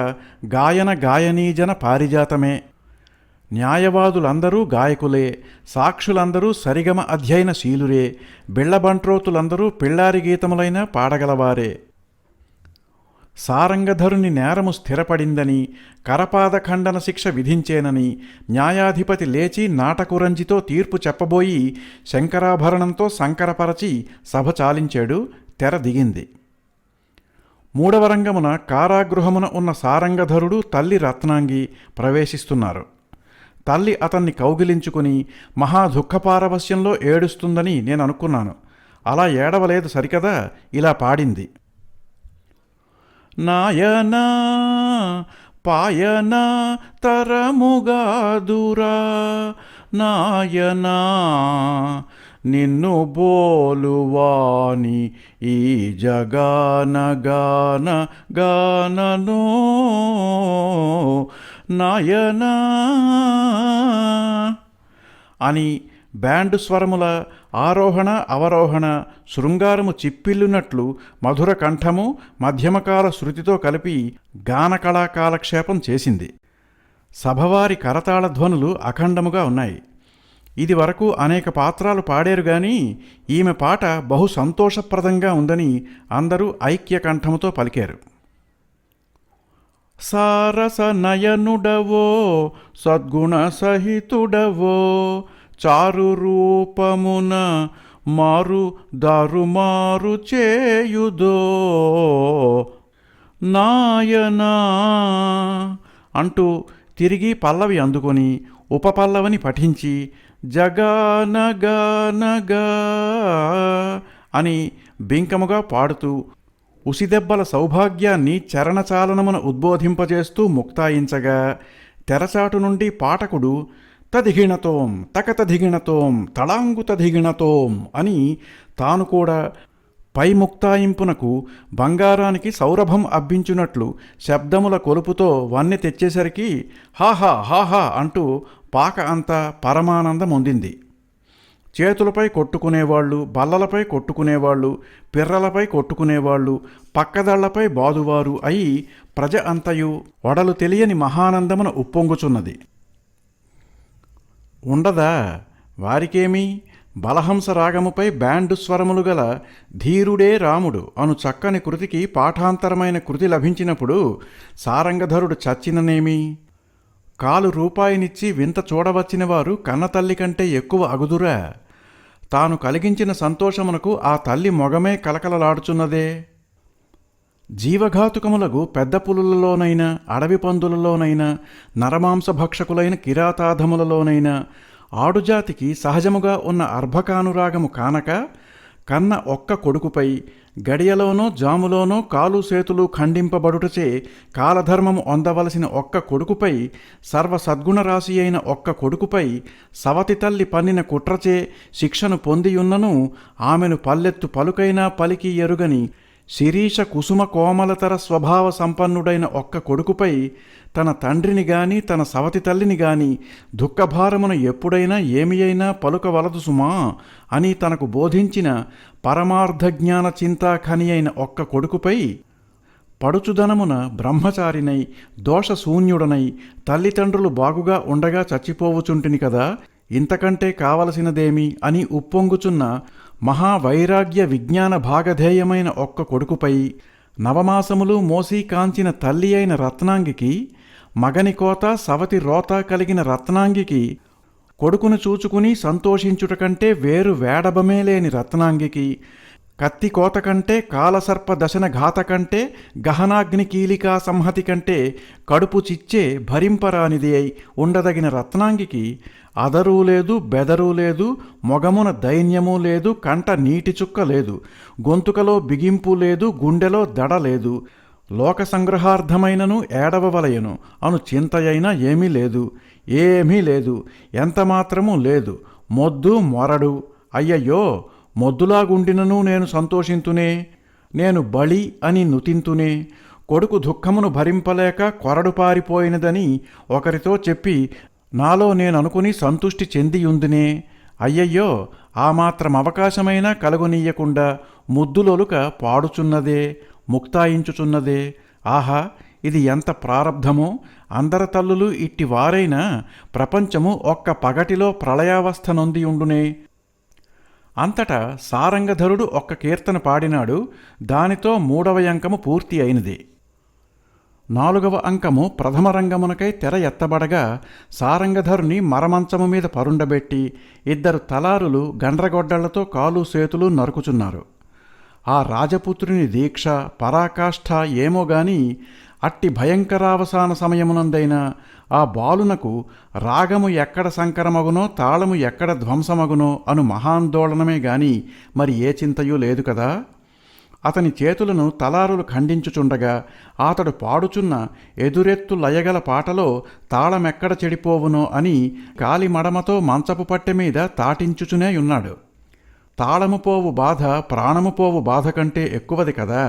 గాయన గాయనీజన పారిజాతమే. న్యాయవాదులందరూ గాయకులే, సాక్షులందరూ సరిగమ అధ్యయనశీలురే, బిళ్ళబంట్రోతులందరూ పిళ్ళారి గీతములైన పాడగలవారే. సారంగధరుని నేరము స్థిరపడిందని, కరపాద ఖండన శిక్ష విధించేనని న్యాయాధిపతి లేచి నాటకురంజితో తీర్పు చెప్పబోయి శంకరాభరణంతో సంకరపరచి సభ చాలించాడు. తెర దిగింది. 3వ రంగమున కారాగృహమున ఉన్న సారంగధరుడు, తల్లి రత్నాంగి ప్రవేశిస్తున్నారు. తల్లి అతన్ని కౌగిలించుకుని మహా దుఃఖపారవశ్యంలో ఏడుస్తుందని నేను అనుకున్నాను. అలా ఏడవలేదు సరికదా, ఇలా పాడింది. నాయనా పాయనా తరముగాదురా, నాయనా నిన్ను బోలువాని ఈ జగాన గాన గాననో, నాయనా అని బ్యాండు స్వరముల ఆరోహణ అవరోహణ శృంగారము చిప్పిల్లునట్లు మధుర కంఠము మధ్యమకాల శృతితో కలిపి గానకళా కాలక్షేపం చేసింది. సభవారి కరతాళ ధ్వనులు అఖండముగా ఉన్నాయి. ఇది వరకు అనేక పాత్రాలు పాడారు గాని ఈమె పాట బహు సంతోషప్రదంగా ఉందని అందరూ ఐక్యకంఠముతో పలికారు. సారస నయనుడవో సద్గుణ సహితుడవో, చారు రూపమున మారు దారుమారు చేయుదో, నాయనా అంటూ తిరిగి పల్లవి అందుకొని ఉపపల్లవిని పఠించి జగానగానగా అని బింకముగా పాడుతూ ఉసిదెబ్బల సౌభాగ్యాన్ని చరణచాలనమున ఉద్బోధింపజేస్తూ ముక్తాయించగా, తెరచాటు నుండి పాఠకుడు తదిగిణతోం తకతధిగిణతోం తళాంగుతధిగిణతోం అని తాను కూడా పై ముక్తాయింపునకు బంగారానికి సౌరభం అబ్బించునట్లు శబ్దముల కొలుపుతో వన్నె తెచ్చేసరికి హాహా హాహా అంటూ పాక అంతా పరమానందమొందింది. చేతులపై కొట్టుకునేవాళ్ళు, బల్లలపై కొట్టుకునేవాళ్ళు, పిర్రలపై కొట్టుకునేవాళ్ళు, పక్కదళ్లపై బాదువారు అయి ప్రజ అంతయు వడలు తెలియని మహానందమున ఉప్పొంగుచున్నది. ఉండదా వారికేమీ? బలహంస రాగముపై బ్యాండు స్వరములు గల ధీరుడే రాముడు అను చక్కని కృతికి పాఠాంతరమైన కృతి లభించినప్పుడు సారంగధరుడు చచ్చిననేమి? కాలు రూపాయినిచ్చి వింత చూడవచ్చిన వారు కన్నతల్లి కంటే ఎక్కువ అగుదురా? తాను కలిగించిన సంతోషమునకు ఆ తల్లి మొగమే కలకలలాడుచున్నదే. జీవఘాతుకములకు పెద్ద పులులలోనైనా, అడవి పందులలోనైనా, నరమాంసభక్షకులైన కిరాతాధములలోనైనా ఆడుజాతికి సహజముగా ఉన్న అర్భకానురాగము కానక కన్న ఒక్క కొడుకుపై గడియలోనో జాములోనో కాలు చేతులు ఖండింపబడుటచే కాలధర్మము పొందవలసిన ఒక్క కొడుకుపై, సర్వసద్గుణరాశి అయిన ఒక్క కొడుకుపై సవతి తల్లి పన్నిన కుట్రచే శిక్షను పొందియున్నను ఆమెను పల్లెత్తు పలుకైనా పలికి ఎరుగని శిరీష కుసుమ కోమలతర స్వభావ సంపన్నుడైన ఒక్క కొడుకుపై తన తండ్రిని గాని తన సవతి తల్లిని గాని దుఃఖభారమున ఎప్పుడైనా ఏమి అయినా పలుకవలదు సుమా అని తనకు బోధించిన పరమార్థజ్ఞాన చింతాఖని అయిన ఒక్క కొడుకుపై పడుచుదనమున బ్రహ్మచారినై దోషశూన్యుడనై తల్లిదండ్రులు బాగుగా ఉండగా చచ్చిపోవుచుంటిని కదా, ఇంతకంటే కావలసినదేమి అని ఉప్పొంగుచున్న మహావైరాగ్య విజ్ఞాన భాగధేయమైన ఒక్క కొడుకుపై నవమాసములు మోసీ కాంచిన తల్లి అయిన రత్నాంగికి, మగని కోత సవతి రోత కలిగిన రత్నాంగికి, కొడుకును చూచుకుని సంతోషించుట కంటే వేరు వేడబమే లేని రత్నాంగికి, కత్తి కోత కంటే కాలసర్ప దశన ఘాత కంటే గహనాగ్ని కీలికా సంహతి కంటే కడుపు చిచ్చే భరింపరానిది అయి ఉండదగిన రత్నాంగికి అదరూ లేదు, బెదరూ లేదు, మొగమున దైన్యమూ లేదు, కంట నీటి చుక్క లేదు, గొంతుకలో బిగింపు లేదు, గుండెలో దడ లేదు, లోక సంగ్రహార్థమైనను ఏడవవలయను అను చింతయైనా ఏమీ లేదు, ఏమీ లేదు, ఎంతమాత్రమూ లేదు, మొద్దు మొరడు. అయ్యయ్యో, మొద్దులాగుండినను నేను సంతోషింతునే, నేను బళి అని నుతింతునే, కొడుకు దుఃఖమును భరింపలేక కొరడు పారిపోయినదని ఒకరితో చెప్పి నాలో నేననుకుని సంతుష్టి చెందియుందునే. అయ్యయ్యో, ఆ మాత్రం అవకాశమైనా కలుగునీయకుండా ముద్దులొలుక పాడుచున్నదే, ముక్తాయించుచున్నదే. ఆహా, ఇది ఎంత ప్రారబ్ధమో! అందర తల్లులు ఇట్టి వారైనా ప్రపంచము ఒక్క పగటిలో ప్రళయావస్థ నొందియుండునే. అంతటా సారంగధరుడు ఒక్క కీర్తన పాడినాడు. దానితో 3వ అంకము పూర్తి అయినది. 4వ అంకము ప్రథమ రంగమునకై తెర ఎత్తబడగా సారంగధరుని మరమంచము మీద పరుండబెట్టి 2 తలారులు గండ్రగొడ్డళ్లతో కాలు చేతులు నరుకుచున్నారు. ఆ రాజపుత్రుని దీక్ష పరాకాష్ఠ ఏమోగాని అట్టి భయంకరావసాన సమయమునందైనా ఆ బాలునకు రాగము ఎక్కడ సంకరమగునో తాళము ఎక్కడ ధ్వంసమగునో అను మహాందోళనమే గాని మరి ఏ చింతయూ లేదు కదా. అతని చేతులను తలారులు ఖండించుచుండగా అతడు పాడుచున్న ఎదురెత్తు లయగల పాటలో తాళమెక్కడ చెడిపోవునో అని కాలిమడమతో మంచపు పట్టె మీద తాటించుచునే ఉన్నాడు. తాళము పోవు బాధ ప్రాణము పోవు బాధ కంటే ఎక్కువది కదా.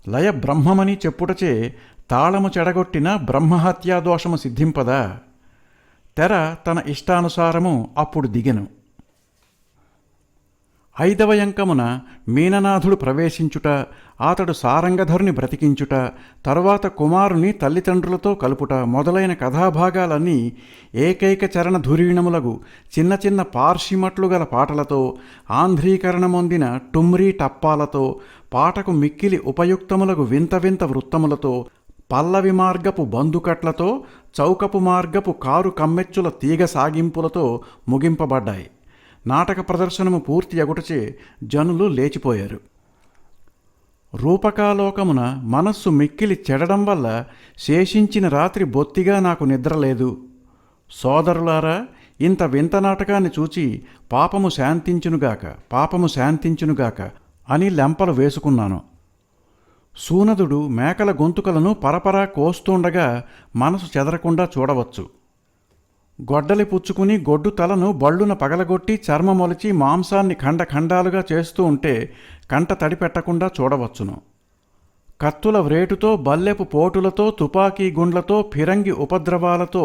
లయ బ్రహ్మమని చెప్పుటచే తాళము చెడగొట్టిన బ్రహ్మహత్యాదోషము సిద్ధింపదా. తెర తన ఇష్టానుసారము అప్పుడు దిగెను. 5వ అంకమున మీననాథుడు ప్రవేశించుట, అతడు సారంగధరుని బ్రతికించుట, తరువాత కుమారుని తల్లిదండ్రులతో కలుపుట మొదలైన కథాభాగాలన్నీ ఏకైక చరణ ధురీణములగు చిన్న చిన్న పార్షిమట్లు గల పాటలతో, ఆంధ్రీకరణమొందిన టుమ్రీ టప్పాలతో, పాటకు మిక్కిలి ఉపయుక్తములగు వింత వింత వృత్తములతో, పల్లవి మార్గపు బందుకట్లతో, చౌకపు మార్గపు కారు కమ్మెచ్చుల తీగ సాగింపులతో ముగింపబడ్డాయి. నాటక ప్రదర్శనము పూర్తి అగుటచే జనులు లేచిపోయారు. రూపకాలోకమున మనస్సు మిక్కిలి చెడడం వల్ల శేషించిన రాత్రి బొత్తిగా నాకు నిద్రలేదు. సోదరులారా, ఇంత వింత నాటకాన్ని చూచి పాపము శాంతించునుగాక, పాపము శాంతించునుగాక అని లెంపలు వేసుకున్నాను. సూనదుడు మేకల గొంతుకలను పరపరా కోస్తుండగా మనసు చెదరకుండా చూడవచ్చు. గొడ్డలి పుచ్చుకుని గొడ్డు తలను బళ్ళున పగలగొట్టి చర్మమొలిచి మాంసాన్ని ఖండఖండాలుగా చేస్తూ ఉంటే కంట తడి పెట్టకుండా చూడవచ్చును. కత్తుల వ్రేటుతో, బల్లెపు పోటులతో, తుపాకీ గుండ్లతో, ఫిరంగి ఉపద్రవాలతో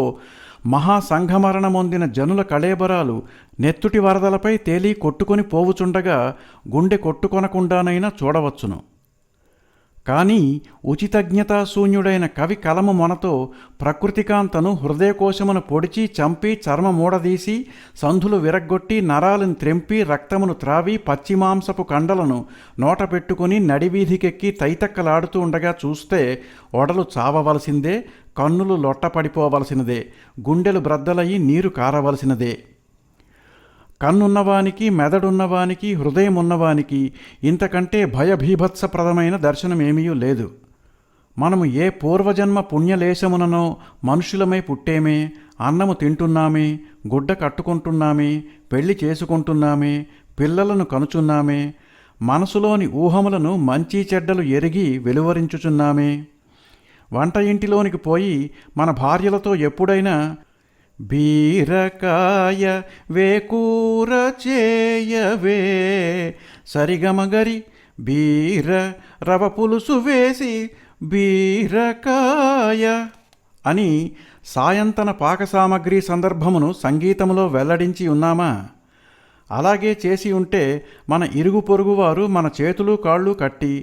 మహాసంఘమరణమొందిన జనుల కళేబరాలు నెత్తుటి వరదలపై తేలి కొట్టుకొని పోవుచుండగా గుండె కొట్టుకొనకుండానైనా చూడవచ్చును. కానీ ఉచితజ్ఞతాశూన్యుడైన కవి కలము మొనతో ప్రకృతికాంతను హృదయకోశమును పొడిచి చంపి చర్మమూడదీసి సంధులు విరగ్గొట్టి నరాలను త్రెంపి రక్తమును త్రావి పచ్చిమాంసపు కండలను నోట పెట్టుకుని నడివీధికెక్కి తైతక్కలాడుతూ ఉండగా చూస్తే ఒడలు చావవలసిందే, కన్నులు లొట్టపడిపోవలసినదే, గుండెలు బ్రద్దలయ్యి నీరు కారవలసినదే. కన్నున్నవానికి, మెదడున్నవానికి, హృదయమున్నవానికి ఇంతకంటే భయభీభత్సప్రదమైన దర్శనమేమీ లేదు. మనము ఏ పూర్వజన్మ పుణ్యలేశముననో మనుషులమై పుట్టేమే, అన్నము తింటున్నామే, గుడ్డ కట్టుకుంటున్నామే, పెళ్లి చేసుకుంటున్నామే, పిల్లలను కనుచున్నామే, మనసులోని ఊహములను మంచి చెడ్డలు ఎరిగి వెలువరించుచున్నామే. వంట ఇంటిలోనికి పోయి మన భార్యలతో ఎప్పుడైనా బీరకాయ వేకూర చేయవే సరిగమగరి బీర రవ పులుసు వేసి బీరకాయ అని సాయంతన పాక సామగ్రి సందర్భమును సంగీతములో వెల్లడించి ఉన్నామా? అలాగే చేసి ఉంటే మన ఇరుగు పొరుగువారు మన చేతులు కాళ్ళు కట్టి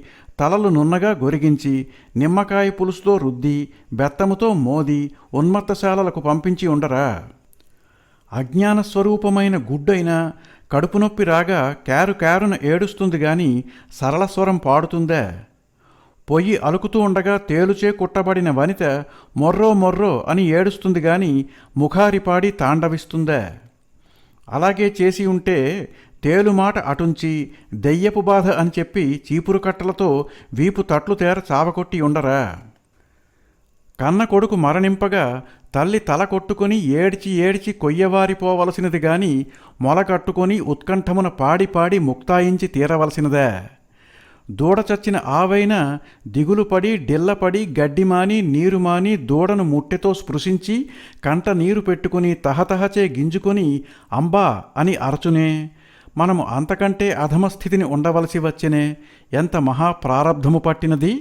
తలలు నున్నగా గొరిగించి నిమ్మకాయ పులుసుతో రుద్ది బెత్తముతో మోది ఉన్మత్తశాలలకు పంపించి ఉండరా? అజ్ఞాన స్వరూపమైన గుడ్డైనా కడుపు నొప్పి రాగా క్యారు క్యారున ఏడుస్తుంది గాని సరళ స్వరం పాడుతుందా? పొయ్యి అలుకుతూ ఉండగా తేలుచే కుట్టబడిన వనిత మొర్రో మొర్రో అని ఏడుస్తుంది గాని ముఖారిపాడి తాండవిస్తుందా? అలాగే చేసి ఉంటే తేలుమాట అటుంచి దెయ్యపు బాధ అని చెప్పి చీపురు కట్టలతో వీపు తట్లు తేర చావకొట్టి ఉండరా? కన్న కొడుకు మరణింపగా తల్లి తల కొట్టుకొని ఏడ్చి ఏడ్చి కొయ్యవారిపోవలసినది గాని మొల కట్టుకొని ఉత్కంఠమున పాడి పాడి ముక్తాయించి తీరవలసినదే? దూడ చచ్చిన ఆవైనా దిగులుపడి డిల్లపడి గడ్డిమాని నీరుమాని దూడను ముట్టెతో స్పృశించి కంట నీరు పెట్టుకుని తహతహచే గింజుకొని అంబా అని అరచునే. మనము అంతకంటే అధమస్థితిని ఉండవలసి వచ్చెనే. ఎంత మహాప్రారబ్ధము పట్టినది!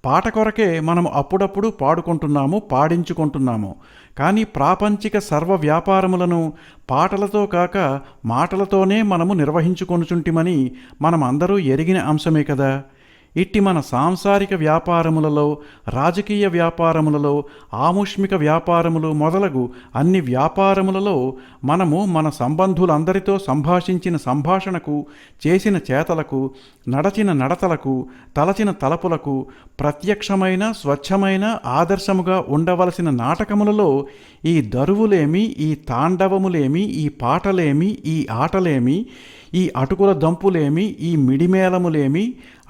పాట కొరకే మనము అప్పుడప్పుడు పాడుకుంటున్నాము, పాడించుకుంటున్నాము. కానీ ప్రాపంచిక సర్వ వ్యాపారములను పాటలతో కాక మాటలతోనే మనము నిర్వహించుకొనుచుంటిమని మనమందరూ ఎరిగిన అంశమే కదా. ఇట్టి మన సాంసారిక వ్యాపారములలో, రాజకీయ వ్యాపారములలో, ఆముష్మిక వ్యాపారములు మొదలగు అన్ని వ్యాపారములలో మనము మన సంబంధులందరితో సంభాషించిన సంభాషణకు, చేసిన చేతలకు, నడచిన నడతలకు, తలచిన తలపులకు ప్రత్యక్షమైన స్వచ్ఛమైన ఆదర్శముగా ఉండవలసిన నాటకములలో ఈ దరువులేమి, ఈ తాండవములేమి, ఈ పాటలేమి, ఈ ఆటలేమి, ఈ అటుకుల దంపులేమి, ఈ మిడిమేళములేమి!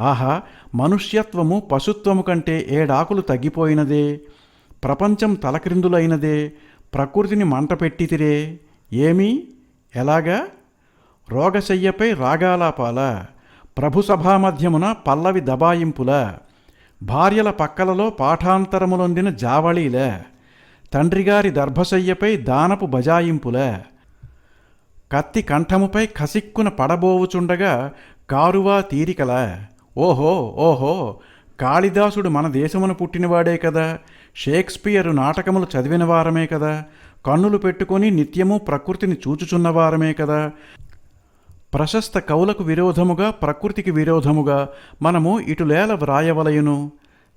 ఆహా, మనుష్యత్వము పశుత్వము కంటే ఏడాకులు తగ్గిపోయినదే. ప్రపంచం తలక్రిందులైనదే. ప్రకృతిని మంటపెట్టితిరే. ఏమి? ఎలాగా? రోగశయ్యపై రాగాలాపాల, ప్రభు సభామధ్యమున పల్లవి దబాయింపుల, భార్యల పక్కలలో పాఠాంతరములొందిన జావళీల, తండ్రిగారి దర్భశయ్యపై దానపు బజాయింపుల, కత్తి కంఠముపై కసిక్కున పడబోవుచుండగా కారువా తీరికల. ఓహో ఓహో, కాళిదాసుడు మన దేశమున పుట్టినవాడే కదా. షేక్స్పియరు నాటకములు చదివినవారమే కదా. కన్నులు పెట్టుకొని నిత్యము ప్రకృతిని చూచుచున్నవారమే కదా. ప్రశస్త కవులకు విరోధముగా, ప్రకృతికి విరోధముగా మనము ఇటులేల వ్రాయవలయును.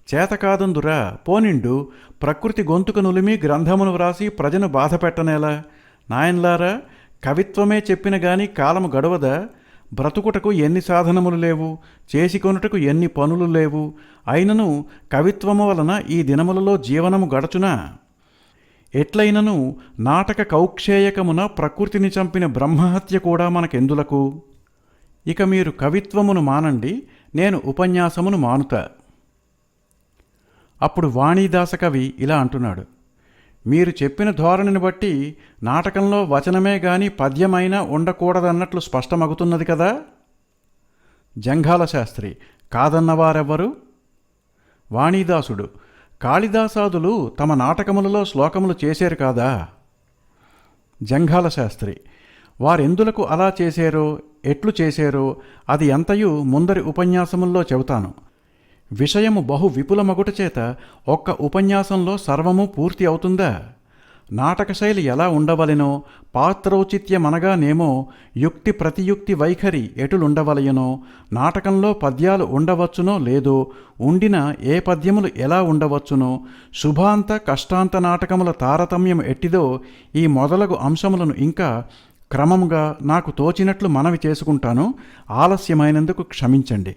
చేతకాదందురా పోనిండు, ప్రకృతి గొంతుక నులిమి గ్రంథమును వ్రాసి ప్రజను బాధపెట్టనేలా? నాయన్లారా, కవిత్వమే చెప్పిన గాని కాలము గడవదా? బ్రతుకుటకు ఎన్ని సాధనములు లేవు, చేసికొనుటకు ఎన్ని పనులు లేవు. అయినను కవిత్వము వలన ఈ దినములలో జీవనము గడచునా? ఎట్లయినను నాటక కౌక్షేయకమున ప్రకృతిని చంపిన బ్రహ్మహత్య కూడా మనకెందులకు? ఇక మీరు కవిత్వమును మానండి, నేను ఉపన్యాసమును మానుతా. అప్పుడు వాణీదాస కవి ఇలా అంటున్నాడు: మీరు చెప్పిన ధోరణిని బట్టి నాటకంలో వచనమే గాని పద్యమైనా ఉండకూడదన్నట్లు స్పష్టమగుతున్నది కదా. జంఘాల శాస్త్రి: కాదన్నవారెవ్వరు? వాణీదాసుడు: కాళిదాసాదులు తమ నాటకములలో శ్లోకములు చేశారు కాదా? జంఘాల శాస్త్రి: వారెందులకు అలా చేశారో, ఎట్లు చేశారో అది ఎంతయు ముందరి ఉపన్యాసముల్లో చెబుతాను. విషయము బహు విపులమగుట చేత ఒక్క ఉపన్యాసంలో సర్వము పూర్తి అవుతుందా? నాటకశైలి ఎలా ఉండవలెనో, పాత్రౌచిత్యమనగానేమో యుక్తి ప్రతియుక్తి వైఖరి ఎటులుండవలయనో, నాటకంలో పద్యాలు ఉండవచ్చునో లేదో, ఉండిన ఏ పద్యములు ఎలా ఉండవచ్చునో, శుభాంత కష్టాంత నాటకముల తారతమ్యం ఎట్టిదో, ఈ మొదలగు అంశములను ఇంకా క్రమముగా నాకు తోచినట్లు మనవి చేసుకుంటాను. ఆలస్యమైనందుకు క్షమించండి.